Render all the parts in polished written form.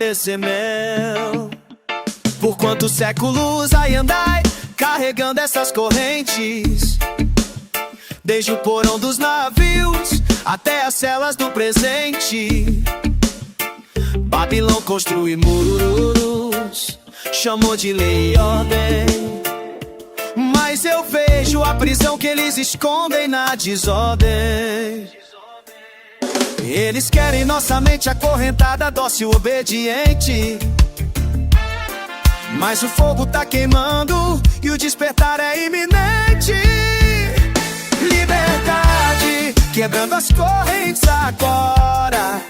parecer mel. Por quantos séculos aí andai carregando essas correntes, desde o porão dos navios até as celas do presente. Babilão construiu muros, chamou de lei e ordem, mas eu vejo a prisão que eles escondem na desordem. Eles querem nossa mente acorrentada, dócil, obediente, mas o fogo tá queimando e o despertar é iminente. Liberdade, quebrando as correntes agora.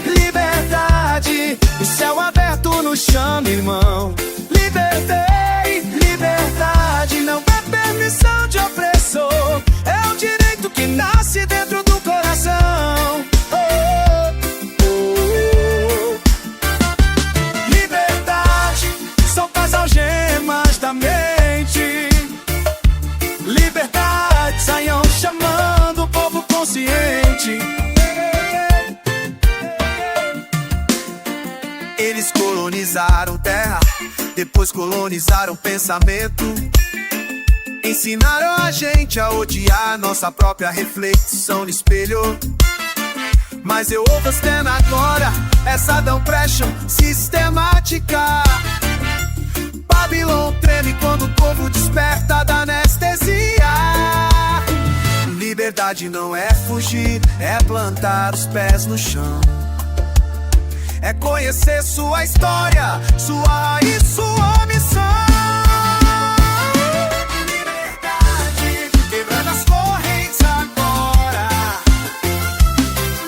Liberdade, o céu aberto nos chama, irmão. Liberdade, liberdade não é permissão de opressor, é o direito que nasce dentro do coração. Liberdade, solta as algemas da mente. Liberdade, Saião chamando o povo consciente. Eles colonizaram terra, depois colonizaram pensamento. Ensinaram a gente a odiar nossa própria reflexão no espelho. Mas eu overstand agora essa não pressure sistemática. Babilão treme quando o povo desperta da anestesia. Liberdade não é fugir, é plantar os pés no chão, é conhecer sua história, sua raiz, sua missão. Liberdade, quebrando as correntes agora.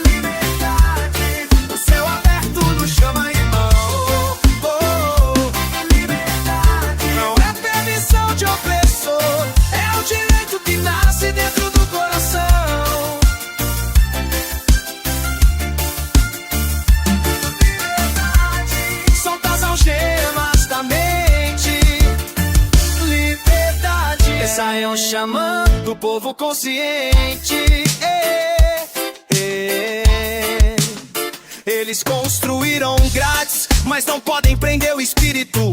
Liberdade, o céu aberto nos chama, irmão. Liberdade, não é permissão de opressor, é o direito que nasce dentro do coração. Gemas da mente. Liberdade, Saião chamando o povo consciente. Eles construíram grátis, mas não podem prender o espírito.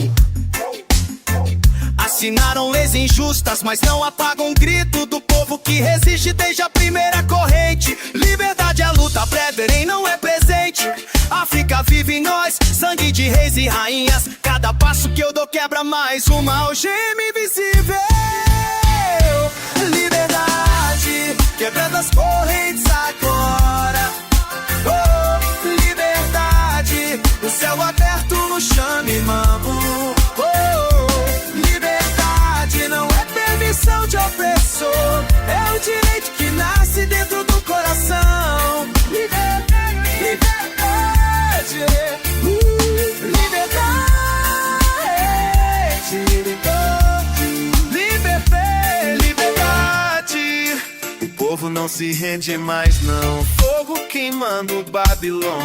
Assinaram leis injustas, mas não apagam o grito do povo que resiste desde a primeira corrente. Liberdade é luta, brethren, não é presente. África vive em nós, sangue de reis e rainhas. Cada passo que eu dou quebra mais uma algema invisível. Liberdade, quebrando as correntes agora. Oh, liberdade, o céu aberto nos chama, irmão. Oh, liberdade não é permissão de opressor, é o direito que nasce dentro do coração. Liberdade, liberdade. O povo não se rende mais não. Fogo queimando Babilão,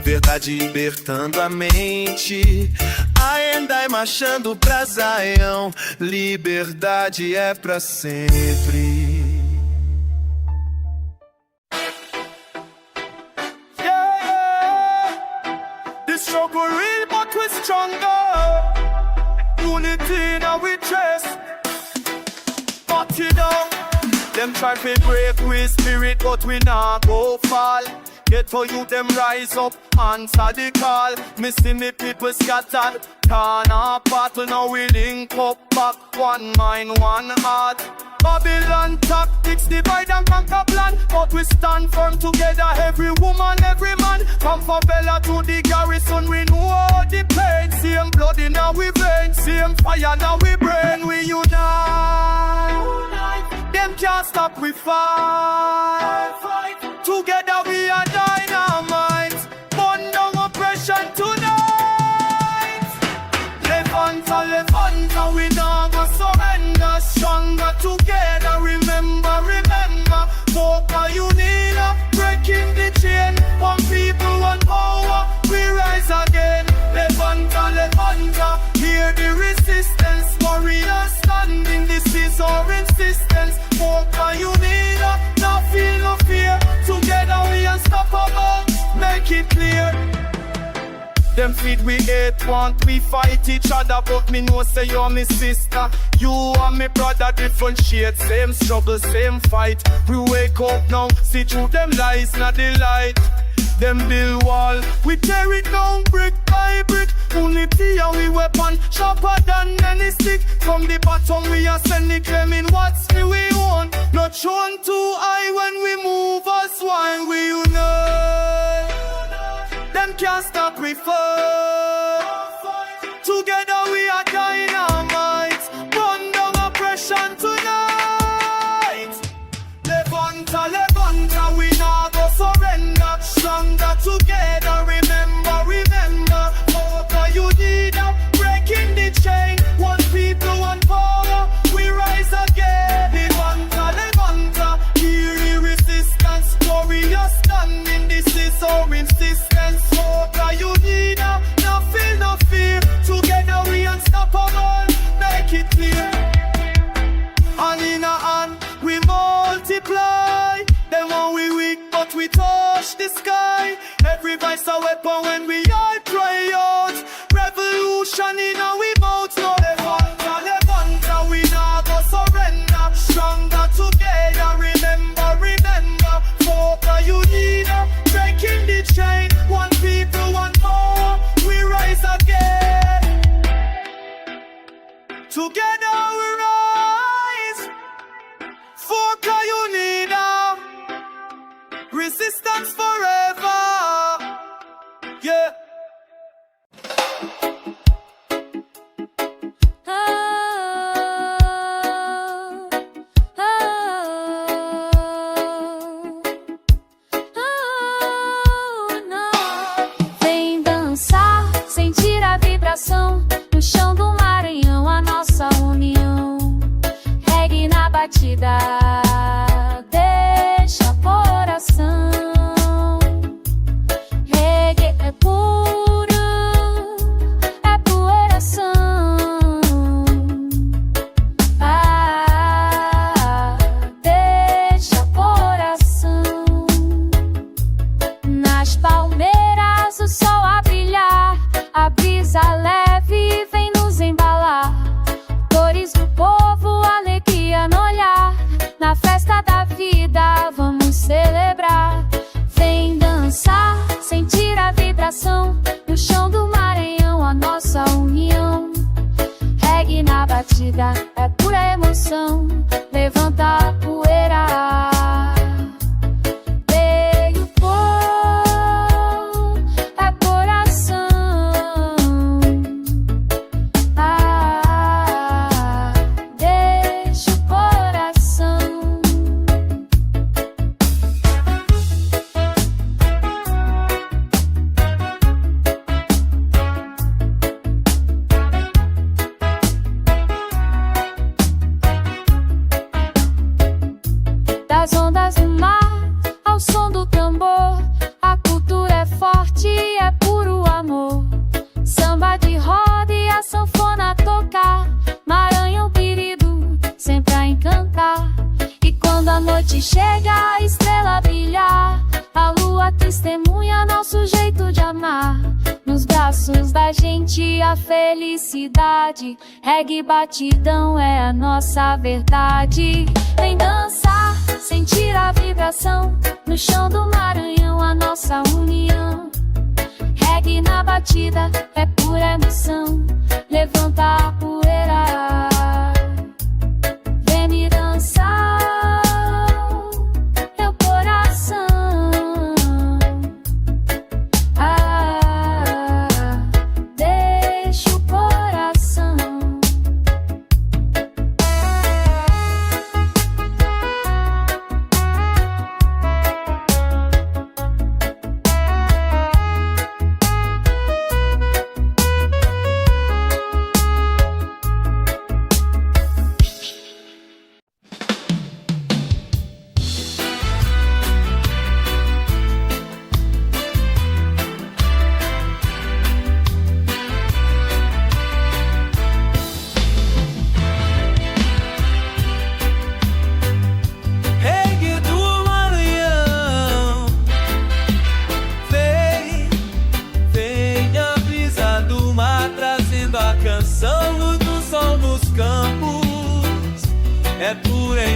verdade libertando a mente. Ainda marchando pra Zaião, liberdade é pra sempre. Struggle real, but we're stronger. Unity in our chest. But you know, them try to break with spirit, but we not go fall. Get for you, them rise up, answer the call. Missing the people scattered, turn apart. Now we link up back, one mind, one heart. Babylon tactics divide and conquer plan, but we stand firm together, every woman, every man. From favela to the garrison, we know all the pain. Same blood in our veins, same fire in our brain. We unite, them can't stop, we fight. Together we are dynamite, burn down oppression tonight. Levanta, we not go surrender. Stronger together, remember, Vocal unida, breaking the chain. One people, one power, we rise again. Levanta, hear the resistance. Warriors standing, this is our insistence. Vocal unida, no feel no fear. Together we unstoppable, make it clear. Them feed we hate, want we fight each other, but me know say you're my sister. You and me brother, different shades, same struggle, same fight. We wake up now, see through them lies, not the light. Them build wall, we tear it down brick by brick. Unity and we weapon, sharper than any stick. From the bottom we are sending claiming what's me we want. Not shown too high when we move us one, we unite. Them can't stop we fight. Together we are dynamite. Run down oppression tonight. Levanta, Levanta, we not go surrender. Stronger together, remember, remember. Over you need a breaking the chain. One people, one power, we rise again. Levanta, Levanta, hear the resistance. Glorious standing, this is our insistence. Over you need a, no feel, no fear. Together we unstoppable, make it clear. Hand in a hand, we multiply. Then when we weak, but we touch the sky. Every vice a weapon when we all cry out. Revolution in our mouth. No Levanta, Levanta, we not go surrender. Stronger together, remember, remember. Focus you need a breaking the chain. One people, one power, we rise again. Together we rise. Focus you need a resistance forever. Yeah. Vem dançar, sentir a vibração no chão do Maranhão, a nossa união. Reggae na batida, deixa coração. Reggae é puro, é poeiração. Deixa coração. Nas palmeiras o sol a brilhar, a brisa leve vem nos embalar. Cores do povo, alegria no olhar. Na festa da vida vamos celebrar. Vem dançar, sentir a vibração no chão do Maranhão, a nossa união. Reggae na batida, é pura emoção. Levanta a poeira. Veio pôr, é coração. Deixa o coração. Das ondas do mar ao som do tambor, a cultura é forte, é puro amor. Samba de roda e a sanfona a tocar, Maranhão querido, sempre a encantar. E quando a noite chega, a estrela brilhar, a lua testemunha nosso jeito de amar. Nos braços da gente a felicidade, reggae batidão é a nossa verdade. Vem dançar, sentir a vibração no chão do Maranhão, a nossa união. Reggae na batida, é pura emoção. Levanta a poeira. Vem me dançar, teu coração. Deixa o coração.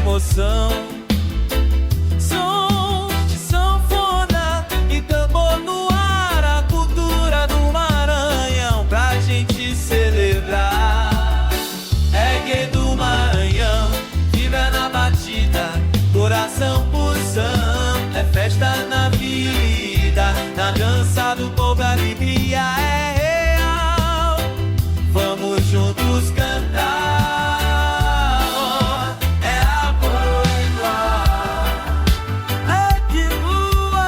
emoção. Som de sanfona e tambor no ar, a cultura do Maranhão pra gente celebrar. Reggae do Maranhão, vibra na batida, coração pulsando. É festa na vida, na dança do povo, a alegria é real. Vamos juntos cantar, é amor igual, é de voar.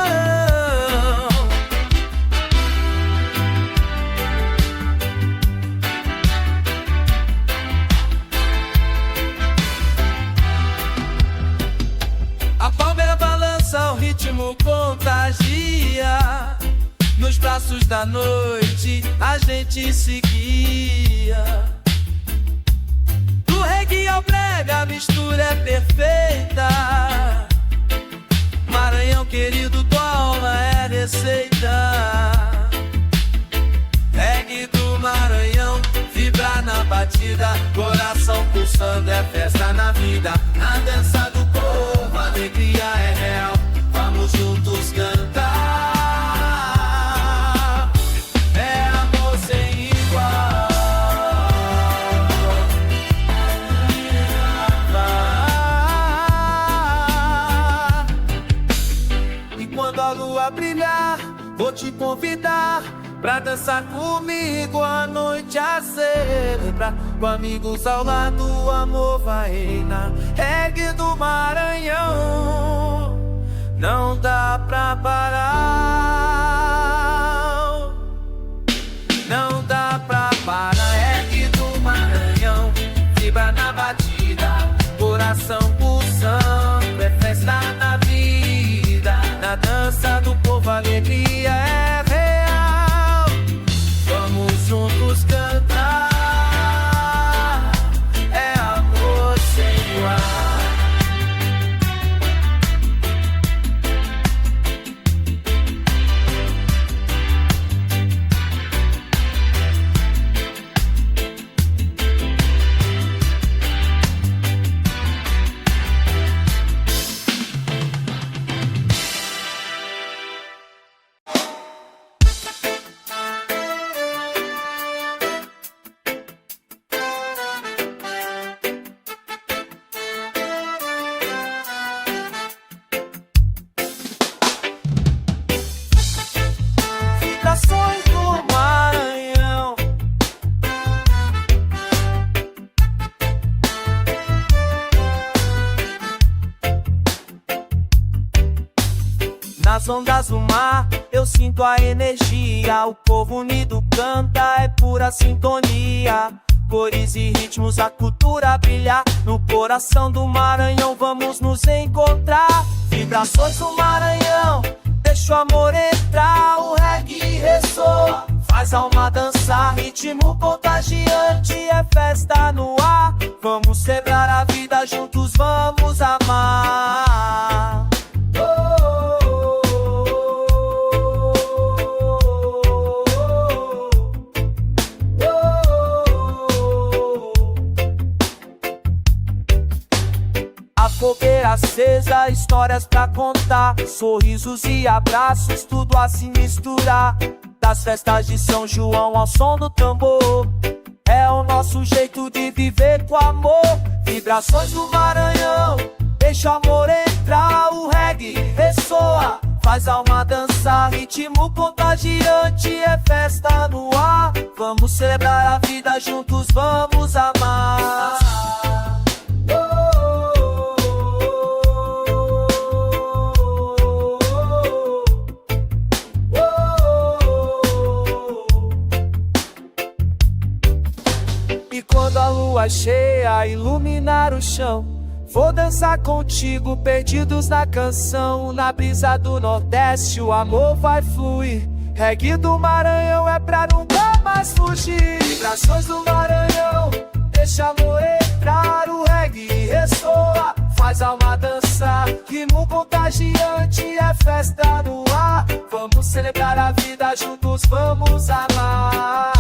A palmeira balança, o ritmo contagia. Nos braços da noite a gente se guia. Do reggae ao brega a mistura é perfeita. Maranhão querido, tua alma é receita. Reggae do Maranhão, vibra na batida, coração pulsando, é festa na vida. Na dança do povo, a alegria é real. Vamos juntos cantar. Brilhar, vou te convidar pra dançar comigo a noite a celebrar. Com amigos ao lado, o amor vai reinar. Reggae do Maranhão, não dá pra parar. Não dá pra parar. Reggae do Maranhão, vibra na batida, coração pulsando, é festa na vida. Na dança do povo, a alegria é real. Vamos juntos cantar, é amor sem igual. Vibrações do Maranhão. Nas ondas do mar, eu sinto a energia. O povo unido canta, é pura sintonia. Cores e ritmos, a cultura brilhar. No coração do Maranhão vamos nos encontrar. Vibrações do Maranhão, deixa o amor entrar. O reggae ressoa, faz a alma dançar. Ritmo contagiante, é festa no ar. Vamos celebrar a vida juntos, vamos amar. A fogueira acesa, histórias pra contar, sorrisos e abraços, tudo a se misturar. Das festas de São João ao som do tambor, é o nosso jeito de viver com amor. Vibrações do Maranhão, deixa o amor entrar. O reggae ressoa, faz a alma dançar. Ritmo contagiante, é festa no ar. Vamos celebrar a vida juntos, vamos amar. E quando a lua cheia iluminar o chão, vou dançar contigo, perdidos na canção. Na brisa do Nordeste o amor vai fluir. Reggae do Maranhão é pra nunca mais fugir. Vibrações do Maranhão, deixa amor entrar. O reggae ressoa, faz a alma dançar. Ritmo contagiante, é festa no ar. Vamos celebrar a vida juntos, vamos amar.